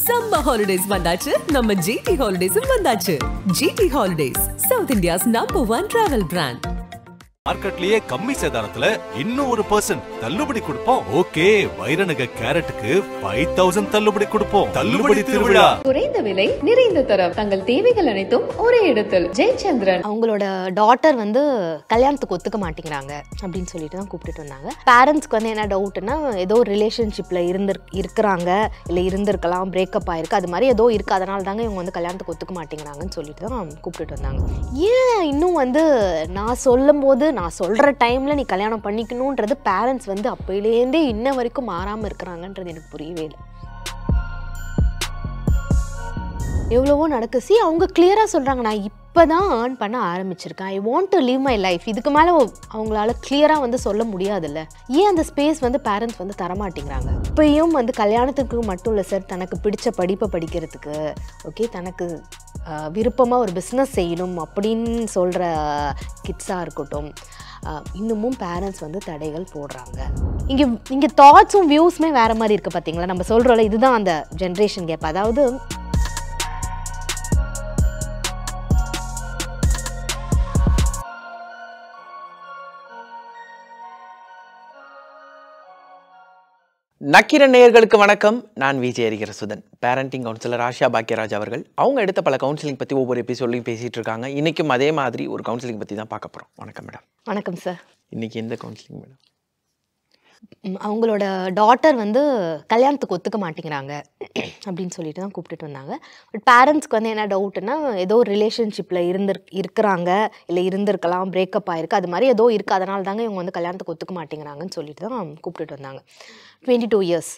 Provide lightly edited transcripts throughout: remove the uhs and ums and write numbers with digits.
Summer holidays வந்தாச்சு நம்ம GT Holidays வந்தாச்சு. GT Holidays, South India's #1 travel brand. மார்க்கெட்லயே கம்மி சேதாரத்துல இன்னும் 1% தள்ளுபடி கொடுப்போம். ஓகே, வைரநக கேரட்டுக்கு 5000 தள்ளுபடி கொடுப்போம். தள்ளுபடி திருவிழா. குறைந்த விலை நிறைந்த தரம், தங்கள் தேவைகள் அனைத்தும் ஒரே இடத்தில். ஜெயச்சந்திரன். அவங்களோட டாட்டர் வந்து கல்யாணத்துக்கு ஒத்துக்க மாட்டேங்கிறாங்க அப்படின்னு சொல்லிட்டு தான் கூப்பிட்டுட்டு வந்தாங்க. பேரண்ட்ஸ்க்கு வந்து என்ன டவுட்னா, ஏதோ ரிலேஷன்ஷிப்ல இருக்கிறாங்க, இல்லை இருந்திருக்கலாம், பிரேக்கப் ஆயிருக்கு, அது மாதிரி ஏதோ இருக்கு, அதனால தாங்க இவங்க வந்து கல்யாணத்துக்கு ஒத்துக்க மாட்டேங்கிறாங்கன்னு சொல்லிட்டு தான் கூப்பிட்டுட்டு வந்தாங்க. ஏன் இன்னும் வந்து நான் சொல்லும் போது நான் சொல்கிற டைமில் நீ கல்யாணம் பண்ணிக்கணுன்றது பேரண்ட்ஸ் வந்து அப்போலேருந்தே இன்ன வரைக்கும் மாறாமல் இருக்கிறாங்கன்றது எனக்கு புரியவே இல்லை. எவ்வளவோ நடக்குச்சு. அவங்க கிளியராக சொல்கிறாங்க, நான் இப்போ தான் ஏர்ன் பண்ண ஆரம்பிச்சிருக்கேன், I want to live my life. இதுக்கு மேலே அவங்களால கிளியராக வந்து சொல்ல முடியாதுல்ல. ஏன் அந்த ஸ்பேஸ் வந்து பேரண்ட்ஸ் வந்து தரமாட்டேங்கிறாங்க? இப்பயும் வந்து கல்யாணத்துக்கு மட்டும் இல்லை சார், தனக்கு பிடிச்ச படிப்பை படிக்கிறதுக்கு, ஓகே, தனக்கு விருப்பமாக ஒரு பிஸ்னஸ் செய்யணும் அப்படின்னு சொல்கிற கிட்ஸாக இருக்கட்டும், இன்னமும் பேரண்ட்ஸ் வந்து தடைகள் போடுறாங்க. இங்கே தாட்ஸும் வியூஸுமே வேறு மாதிரி இருக்குது பார்த்தீங்களா. நம்ம சொல்கிறோம்ல, இதுதான் அந்த ஜென்ரேஷன் கேப். அதாவது நக்கீரன் நேயர்களுக்கு வணக்கம். நான் விஜய் ஹரிஹரசுதன், பேரண்டிங் கவுன்சிலர் ஆஷா பாக்கியராஜ் அவர்கள். அவங்க எடுத்த பல கவுன்சிலிங் பற்றி ஒவ்வொரு எபிசோட்லையும் பேசிகிட்டு இருக்காங்க. இன்றைக்கும் அதே மாதிரி ஒரு கவுன்சிலிங் பற்றி தான் பார்க்க போகிறோம். வணக்கம் மேடம். வணக்கம் சார். இன்றைக்கி எந்த கவுன்சிலிங் மேடம்? அவங்களோட டாட்டர் வந்து கல்யாணத்துக்கு ஒத்துக்க மாட்டேங்கிறாங்க அப்படின்னு சொல்லிட்டு தான் கூப்பிட்டுட்டு வந்தாங்க. பட் பேரண்ட்ஸ்க்கு வந்து என்ன டவுட்னா, ஏதோ ரிலேஷன்ஷிப்பில் இருக்கிறாங்க, இல்லை இருந்திருக்கலாம், பிரேக்கப் ஆயிருக்கு, அது மாதிரி ஏதோ இருக்குது, அதனால தாங்க இவங்க வந்து கல்யாணத்துக்கு ஒத்துக்க மாட்டேங்கிறாங்கன்னு சொல்லிட்டு தான் கூப்பிட்டுட்டு வந்தாங்க. 22 இயர்ஸ்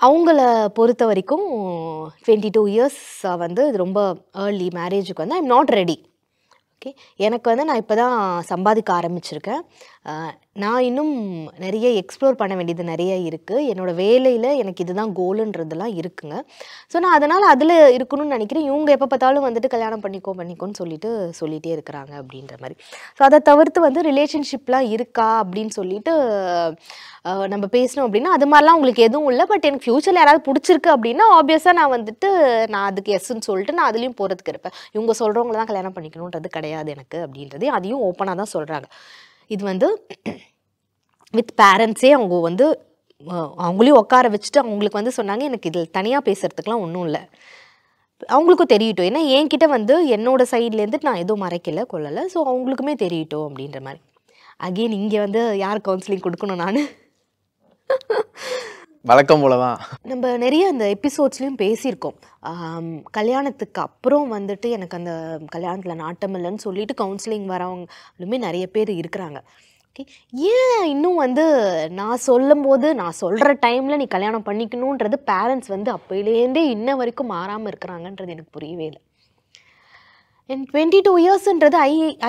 அவங்கள பொறுத்த வரைக்கும் 22 இயர்ஸ் வந்து இது ரொம்ப ஏர்லி. மேரேஜுக்கு வந்து I am not ready. Okay, எனக்கு வந்து நான் இப்போ தான் சம்பாதிக்க ஆரம்பிச்சிருக்கேன். நான் இன்னும் நிறைய எக்ஸ்ப்ளோர் பண்ண வேண்டியது நிறைய இருக்குது. என்னோடய வேலையில் எனக்கு இதுதான் கோலுன்றதுலாம் இருக்குங்க. ஸோ நான் அதனால் அதில் இருக்கணும்னு நினைக்கிறேன். இவங்க எப்போ பார்த்தாலும் வந்துட்டு கல்யாணம் பண்ணிக்கோன்னு சொல்லிகிட்டே இருக்கிறாங்க அப்படின்ற மாதிரி. ஸோ அதை தவிர்த்து வந்து ரிலேஷன்ஷிப்லாம் இருக்கா அப்படின்னு சொல்லிட்டு நம்ம பேசணும் அப்படின்னா, அது மாதிரிலாம் உங்களுக்கு எதுவும் இல்லை. பட் எனக்கு ஃப்யூச்சரில் யாராவது பிடிச்சிருக்கு அப்படின்னா ஆப்வியஸாக நான் அதுக்கு எஸ்ன்னு சொல்லிட்டு நான் அதுலேயும் போகிறதுக்கு இருப்பேன். இவங்க சொல்கிறவங்கள தான் கல்யாணம் பண்ணிக்கணுன்றது கிடையாது எனக்கு அப்படின்றது அதையும் ஓப்பனாக தான் சொல்கிறாங்க. இது வந்து வித் பேரண்ட்ஸே அவங்க வந்து அவங்களையும் உட்கார வச்சுட்டு அவங்களுக்கு வந்து சொன்னாங்க, எனக்கு இதில் தனியாக பேசுகிறதுக்கெலாம் ஒன்றும் இல்லை, அவங்களுக்கும் தெரியட்டும். ஏன்னா என்கிட்ட வந்து என்னோடய சைட்லேருந்து நான் எதுவும் மறைக்கலை கொள்ளலை. ஸோ அவங்களுக்குமே தெரியட்டும் அப்படின்ற மாதிரி. அகெயின் இங்கே வந்து யார் கவுன்சிலிங் கொடுக்கணும்? நான் வழக்கம் போலதான் நம்ம நிறைய அந்த எபிசோட்ஸ்லையும் பேசியிருக்கோம். கல்யாணத்துக்கு அப்புறம் வந்துட்டு எனக்கு அந்த கல்யாணத்தில் நாட்டம் இல்லைன்னு சொல்லிட்டு கவுன்சிலிங் வரவங்களுமே நிறைய பேர் இருக்கிறாங்க. ஓகே, ஏன் இன்னும் வந்து நான் சொல்லும் போது நான் சொல்கிற டைமில் நீ கல்யாணம் பண்ணிக்கணுன்றது பேரண்ட்ஸ் வந்து அப்போலேருந்தே இன்ன வரைக்கும் மாறாமல் இருக்கிறாங்கன்றது எனக்கு புரியவே இல்லை. அண்ட் 22 இயர்ஸ்ன்றது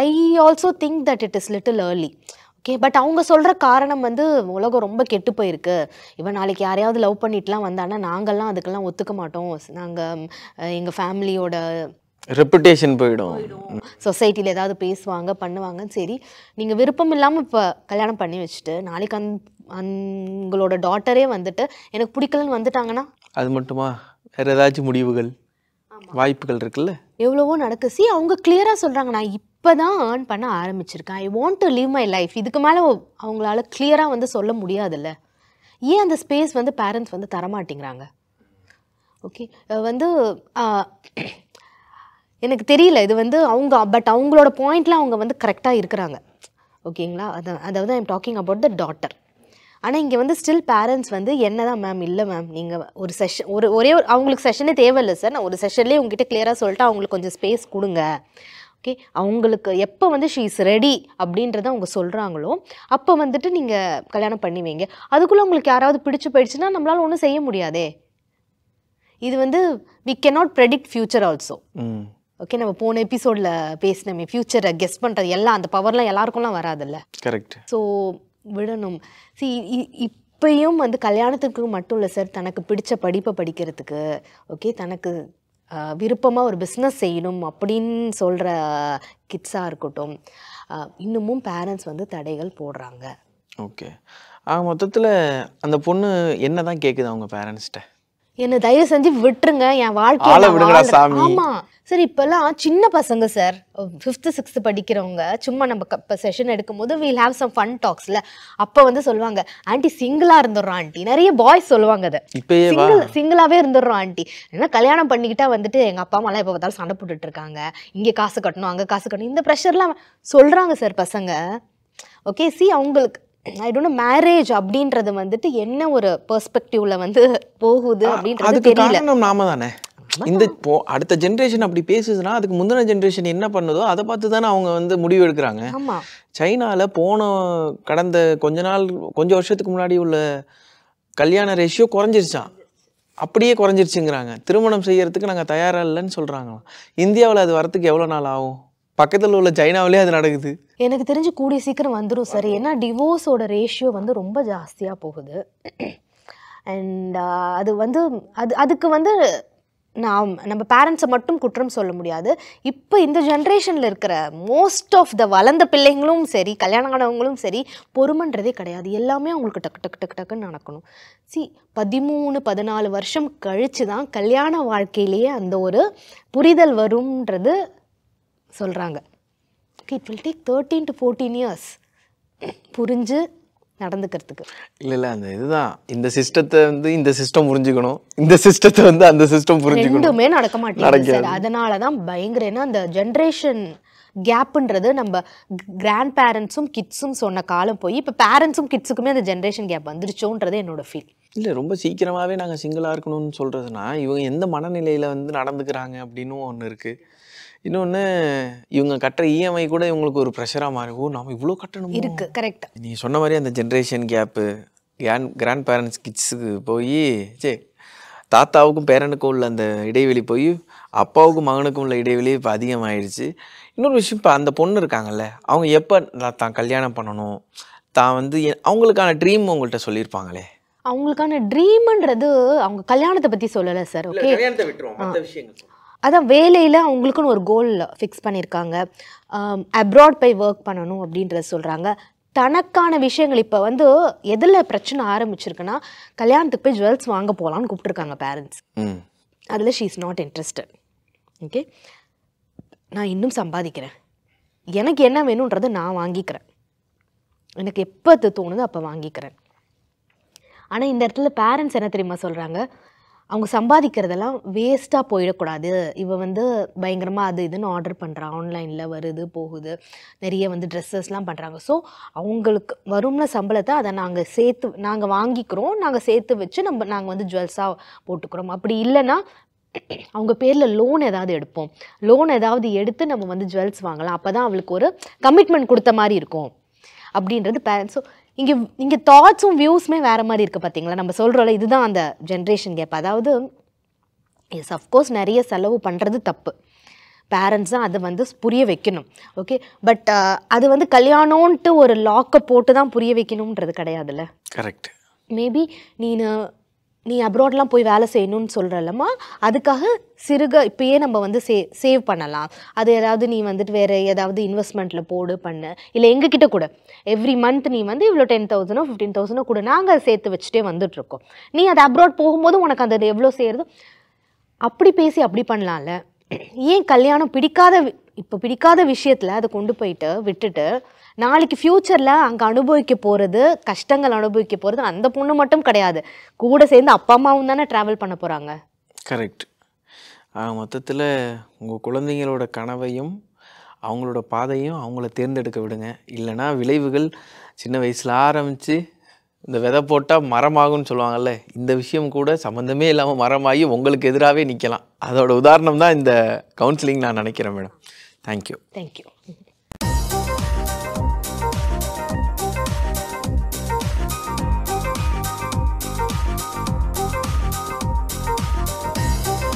I also think that it is little early. Okay, but அவங்க சொல்கிற காரணம் வந்து உலகம் ரொம்ப கெட்டு போயிருக்கு, இவன் நாளைக்கு யாரையாவது லவ் பண்ணிட்டுலாம் வந்தானா நாங்கள்லாம் அதுக்கெல்லாம் ஒத்துக்க மாட்டோம், நாங்கள் எங்கள் ஃபேமிலியோட ரெப்புடேஷன் போயிடும், சொசைட்டியில் ஏதாவது பேசுவாங்க பண்ணுவாங்கன்னு. சரி, நீங்கள் விருப்பம் இல்லாமல் இப்போ கல்யாணம் பண்ணி வச்சுட்டு நாளைக்கு உங்களோட டாட்டரே வந்துட்டு எனக்கு பிடிக்கலன்னு வந்துட்டாங்கன்னா அது மட்டுமா? வேறு ஏதாச்சும் முடிவுகள் வாய்ப்புகள் இருக்குல்ல? எவ்வளவோ நடக்குச்சு. அவங்க கிளியராக சொல்கிறாங்க, நான் இப்போ தான் ஏர்ன் பண்ண ஆரம்பிச்சிருக்கேன், I want to live my life. இதுக்கு மேலே அவங்களால கிளியராக வந்து சொல்ல முடியாதுல்ல. ஏன் அந்த ஸ்பேஸ் வந்து பேரண்ட்ஸ் வந்து தரமாட்டேங்கிறாங்க? ஓகே, வந்து எனக்கு தெரியல இது வந்து பட் அவங்களோட பாயிண்டில் அவங்க வந்து கரெக்டாக இருக்கிறாங்க. ஓகேங்களா? அதாவது I am talking about the daughter. ஆனால் இங்கே வந்து ஸ்டில் பேரண்ட்ஸ் வந்து என்ன தான் மேம், இல்லை மேம், நீங்கள் ஒரு செஷன் ஒரே அவங்களுக்கு செஷனே தேவையில்லை சார், நான் ஒரு செஷன்லேயே உங்ககிட்ட கிளியராக சொல்லிட்டு அவங்களுக்கு கொஞ்சம் ஸ்பேஸ் கொடுங்க. ஓகே, அவங்களுக்கு எப்போ வந்து ஷீ இஸ் ரெடி அப்படின்றத அவங்க சொல்கிறாங்களோ அப்போ வந்துட்டு நீங்கள் கல்யாணம் பண்ணி வைங்க. அதுக்குள்ளே உங்களுக்கு யாராவது போயிடுச்சுன்னா நம்மளால் ஒன்றும் செய்ய முடியாதே. இது வந்து we cannot predict future also. Okay, நம்ம போன எபிசோடில் பேசினோமே, ஃப்யூச்சரை கெஸ் பண்ணுறது எல்லாம் அந்த பவர்லாம் எல்லாருக்கும்லாம் வராதில்ல. கரெக்ட். ஸோ விடணும். இப்பயும் வந்து கல்யாணத்துக்கு மட்டும் இல்லை சார், தனக்கு பிடிச்ச படிப்பை படிக்கிறதுக்கு, ஓகே, தனக்கு விருப்பமாக ஒரு பிஸ்னஸ் செய்யணும் அப்படின்னு சொல்கிற கிட்ஸாக இருக்கட்டும், இன்னமும் பேரண்ட்ஸ் வந்து தடைகள் போடுறாங்க. ஓகே, மொத்தத்தில் அந்த பொண்ணு என்ன தான் கேட்குது அவங்க பேரண்ட்ஸ்கிட்ட? என்ன தயவு செஞ்சு விட்டுருங்க, என் வாழ்க்கைய. ஆமா சார், இப்பெல்லாம் சின்ன பசங்க சார் 5th 6th படிக்கிறவங்க சும்மா நம்ம இப்போ செஷன் எடுக்கும் போது வீல் ஹேவ் சம் ஃபன் டாக்ஸ்ல அப்போ வந்து சொல்லுவாங்க, ஆண்டி சிங்கிளா இருந்துடுறோம் ஆண்டி. நிறைய பாய்ஸ் சொல்லுவாங்க அதை, சிங்கிளாவே இருந்துடுறோம் ஆண்டி. ஏன்னா கல்யாணம் பண்ணிக்கிட்டா வந்துட்டு எங்க அப்பா அம்மாலாம் எப்போ பார்த்தாலும் சண்டை போட்டுட்டு இருக்காங்க, இங்கே காசு கட்டணும் அங்கே காசு கட்டணும், இந்த ப்ரெஷர்லாம் சொல்றாங்க சார் பசங்க. ஓகே, சி அவங்களுக்கு ஐ டோன்ட் நோ மேரேஜ் அப்படின்றது வந்துட்டு என்ன ஒரு பெர்ஸ்பெக்டிவ்ல வந்து போகுது அப்படின்றது தெரியல. நாம தானே இந்த அடுத்த ஜென்ரேஷன் அப்படி பேசுதுன்னா அதுக்கு முந்தின ஜென்ரேஷன் என்ன பண்ணுதோ அதை பார்த்து தானே அவங்க வந்து முடிவு எடுக்கிறாங்க. சைனால கடந்த கொஞ்சம் வருஷத்துக்கு முன்னாடி உள்ள கல்யாண ரேஷியோ குறைஞ்சிருச்சான், அப்படியே குறைஞ்சிருச்சுங்கிறாங்க. திருமணம் செய்யறதுக்கு நாங்கள் தயாராக இல்லைன்னு சொல்றாங்களாம். இந்தியாவில் அது வரத்துக்கு எவ்வளோ நாள் ஆகும்? பக்கத்தில் உள்ள சைனாவிலே அது நடக்குது. எனக்கு தெரிஞ்சு கூடிய சீக்கிரம் வந்துடும் சார். ஏன்னா டிவோர்ஸோட ரேஷியோ வந்து ரொம்ப ஜாஸ்தியாக போகுது. அண்ட் அது வந்து அதுக்கு வந்து நம்ம பேரண்ட்ஸை மட்டும் குற்றம் சொல்ல முடியாது. இப்போ இந்த ஜென்ரேஷனில் இருக்கிற மோஸ்ட் ஆஃப் த வளர்ந்த பிள்ளைங்களும் சரி, கல்யாணம் ஆனவங்களும் சரி, பொறுமைன்றதே கிடையாது. எல்லாமே அவங்களுக்கு டக்கு டக்கு டக்கு டக்குன்னு நடக்கணும். 13-14 வருஷம் கழித்து தான் கல்யாண வாழ்க்கையிலேயே அந்த ஒரு புரிதல் வரும்ன்றது சொல்கிறாங்க. It will take 13 to 14 years புரிஞ்சு நடந்துக்கிறதுக்கு. இல்லை அந்த இதுதான், இந்த சிஸ்டத்தை வந்து இந்த சிஸ்டம் புரிஞ்சுக்கணும், இந்த சிஸ்டத்தை வந்து அந்த சிஸ்டம் புரிஞ்சுக்கணும், ரெண்டுமே நடக்க மாட்டேங்குது சார். அதனால தான் பயங்கர அந்த ஜென்ரேஷன் கேப்புன்றது நம்ம கிராண்ட் பேரண்ட்ஸும் கிட்ஸும் சொன்ன காலம் போய் இப்போ பேரண்ட்ஸும் கிட்ஸுக்குமே அந்த ஜென்ரேஷன் கேப் வந்துருச்சோன்றது என்னோட ஃபீல். இல்லை ரொம்ப சீக்கிரமாகவே நாங்கள் சிங்கிளாக இருக்கணும்னு சொல்கிறதுனா இவங்க எந்த மனநிலையில் வந்து நடந்துக்கிறாங்க அப்படின்னு ஒன்று இருக்குது. இன்னொன்று இவங்க கட்டுற இஎம்ஐ கூட இவங்களுக்கு ஒரு ப்ரெஷராக மாறி, ஓ நம்ம இவ்வளோ கட்டணும் இருக்குது. கரெக்டாக நீ சொன்ன மாதிரி அந்த ஜென்ரேஷன் கேப்பு கிராண்ட் பேரண்ட்ஸ் கிட்ஸுக்கு போய் தாத்தாவுக்கும் பேரனுக்கும் உள்ள அந்த இடைவெளி போய் அப்பாவுக்கும் மகனுக்கும் உள்ள இடைவெளி இப்போ அதிகமாகிடுச்சு. இன்னொரு விஷயம், இப்போ அந்த பொண்ணு இருக்காங்கல்ல, அவங்க எப்போ தான் கல்யாணம் பண்ணணும், தான் வந்து அவங்களுக்கான ட்ரீம் உங்கள்கிட்ட சொல்லியிருப்பாங்களே. அவங்களுக்கான ட்ரீம்ன்றது அவங்க கல்யாணத்தை பற்றி சொல்லலை சார். ஓகே, கல்யாணத்தை விட்டுருவோம், மற்ற விஷயங்கள். அதான் வேலையில் அவங்களுக்குன்னு ஒரு கோல் ஃபிக்ஸ் பண்ணியிருக்காங்க. அப்ராட் போய் ஒர்க் பண்ணணும் அப்படின்றத சொல்கிறாங்க. தனக்கான விஷயங்கள் இப்போ வந்து எதில் பிரச்சனை ஆரம்பிச்சிருக்குன்னா, கல்யாணத்துக்கு போய் ஜுவல்ஸ் வாங்க போகலான்னு கூப்பிட்டுருக்காங்க பேரண்ட்ஸ். அதில் she is not interested. Okay, நான் இன்னும் சம்பாதிக்கிறேன், எனக்கு என்ன வேணுன்றதை நான் வாங்கிக்கிறேன், எனக்கு எப்போ அது தோணுதோ அப்போ வாங்கிக்கிறேன். ஆனால் இந்த இடத்துல பேரண்ட்ஸ் என்ன தெரியுமா சொல்கிறாங்க, அவங்க சம்பாதிக்கிறதெல்லாம் வேஸ்ட்டாக போயிடக்கூடாது, இவள் வந்து பயங்கரமாக அது இதுன்னு ஆர்டர் பண்ணுறா, ஆன்லைனில் வருது போகுது, நிறைய வந்து ட்ரெஸ்ஸஸ்லாம் பண்ணுறாங்க. ஸோ அவங்களுக்கு வரும்ன சம்பளத்தை அதை நாங்கள் வாங்கிக்கிறோம், நாங்கள் சேர்த்து வச்சு நாங்கள் வந்து ஜுவல்ஸாக போட்டுக்கிறோம். அப்படி இல்லைன்னா அவங்க பேரில் லோன் ஏதாவது எடுப்போம், லோன் ஏதாவது எடுத்து நம்ம வந்து ஜுவல்ஸ் வாங்கலாம், அப்போ தான் அவளுக்கு ஒரு கமிட்மெண்ட் கொடுத்த மாதிரி இருக்கும் அப்படின்றது பேரண்ட்ஸ். ஸோ இங்கே தாட்ஸும் வியூஸுமே வேறு மாதிரி இருக்குது பார்த்தீங்களா. நம்ம சொல்கிறோம்ல, இதுதான் அந்த ஜென்ரேஷன் கேப். அதாவது எஸ் அஃப்கோர்ஸ் நிறைய செலவு பண்ணுறது தப்பு, பேரண்ட்ஸ் தான் அதை வந்து புரிய வைக்கணும். ஓகே, பட் அது வந்து கல்யாணம்ன்ட்டு ஒரு லாக்கை போட்டு தான் புரிய வைக்கணுன்றது கிடையாதுல்ல. கரெக்ட். மேபி நீ அப்ராட்லாம் போய் வேலை செய்யணும்னு சொல்கிறல்லம்மா, அதுக்காக இப்போயே நம்ம வந்து சேவ் பண்ணலாம். அது ஏதாவது நீ வந்துட்டு வேறு ஏதாவது இன்வெஸ்ட்மெண்ட்டில் பண்ணு, இல்லை எங்ககிட்ட கூட எவ்ரி மந்த் நீ வந்து இவ்வளோ 10,000 15,000 கூட நாங்கள் சேர்த்து வச்சுட்டே வந்துட்டுருக்கோம், நீ அது அப்ராட் போகும்போது உனக்கு அந்த எவ்வளோ செய்கிறதோ அப்படி பேசி அப்படி பண்ணலாம்ல. ஏன் கல்யாணம் பிடிக்காத விஷயத்தில் அதை கொண்டு போயிட்டு விட்டுட்டு நாளைக்கு ஃப்யூச்சரில் அங்கே அனுபவிக்க போகிறது, கஷ்டங்கள் அனுபவிக்க போகிறது அந்த பொண்ணு மட்டும் கிடையாது, கூட சேர்ந்து அப்பா அம்மாவும் தானே ட்ராவல் பண்ண போகிறாங்க. கரெக்ட். மொத்தத்தில் உங்கள் குழந்தைங்களோட கனவையும் அவங்களோட பாதையும் அவங்கள தேர்ந்தெடுக்க விடுங்க. இல்லைனா விளைவுகள் சின்ன வயசில் ஆரம்பித்து இந்த விதை போட்டால் மரமாகும்னு சொல்லுவாங்கள்ல, இந்த விஷயம் கூட சம்மந்தமே இல்லாமல் மரமாகி உங்களுக்கு எதிராகவே நிற்கலாம். அதோட உதாரணம் தான் இந்த கவுன்சிலிங் நான் நினைக்கிறேன் மேடம். தேங்க்யூ.